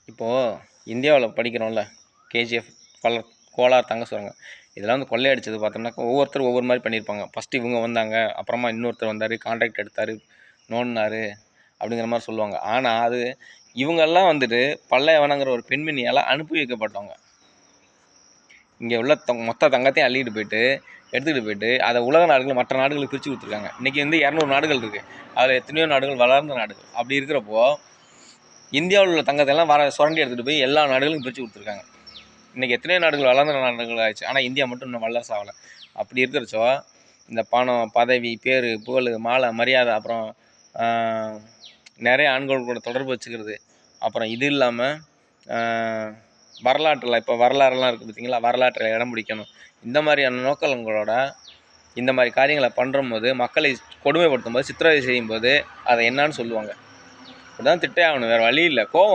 இப்போது இந்தியாவில் படிக்கிறோம்ல, கேஜிஎஃப், கோலார் தங்க சுரங்கம், இதெல்லாம் வந்து கொள்ளையடிச்சது பார்த்தோம்னாக்கா ஒவ்வொருத்தரும் ஒவ்வொரு மாதிரி பண்ணியிருப்பாங்க. ஃபஸ்ட்டு இவங்க வந்தாங்க, அப்புறமா இன்னொருத்தர் வந்தார், கான்ட்ராக்ட் எடுத்தார், நோண்டினார் அப்படிங்கிற மாதிரி சொல்லுவாங்க. ஆனால் அது இவங்கெல்லாம் வந்துட்டு பல்லையவனங்கிற ஒரு பெண்மணியால் அனுப்பி வைக்கப்பட்டவங்க. இங்கே உள்ள மொத்த தங்கத்தையும் அள்ளிட்டு போயிட்டு எடுத்துக்கிட்டு போயிட்டு அதை உலக நாடுகள் மற்ற நாடுகளுக்கு பிரித்து கொடுத்துருக்காங்க. இன்றைக்கி வந்து 200 நாடுகள் இருக்குது. அதில் எத்தனையோ நாடுகள் வளர்ந்த நாடுகள். அப்படி இருக்கிறப்போ இந்தியாவில் உள்ள தங்கத்தெல்லாம் சுரண்டி எடுத்துகிட்டு போய் எல்லா நாடுகளுக்கும் பிரித்து கொடுத்துருக்காங்க. இன்றைக்கி எத்தனையோ நாடுகள் வளர்ந்த நாடுகள் ஆயிடுச்சு. ஆனால் இந்தியா மட்டும் இன்னும் வல்லரசு ஆகலை. அப்படி இருக்கிறச்சோ இந்த பணம், பதவி, பேர், புகழ், மாலை, மரியாதை, அப்புறம் நிறைய ஆண்கள் கூட தொடர்பு வச்சுக்கிறது, அப்புறம் இது இல்லாமல் வரலாற்றில் இப்போ வரலாறுலாம் இருக்குது பார்த்திங்களா, வரலாற்றில் இடம் பிடிக்கணும், இந்த மாதிரியான நோக்கங்களோட இந்த மாதிரி காரியங்களை பண்ணும்போது, மக்களை கொடுமைப்படுத்தும் போது, சித்திரவதை செய்யும்போது அதை என்னான்னு சொல்லுவாங்க. இப்படி தான் திட்டே ஆகணும், வேறு வழி இல்லை. கோவம்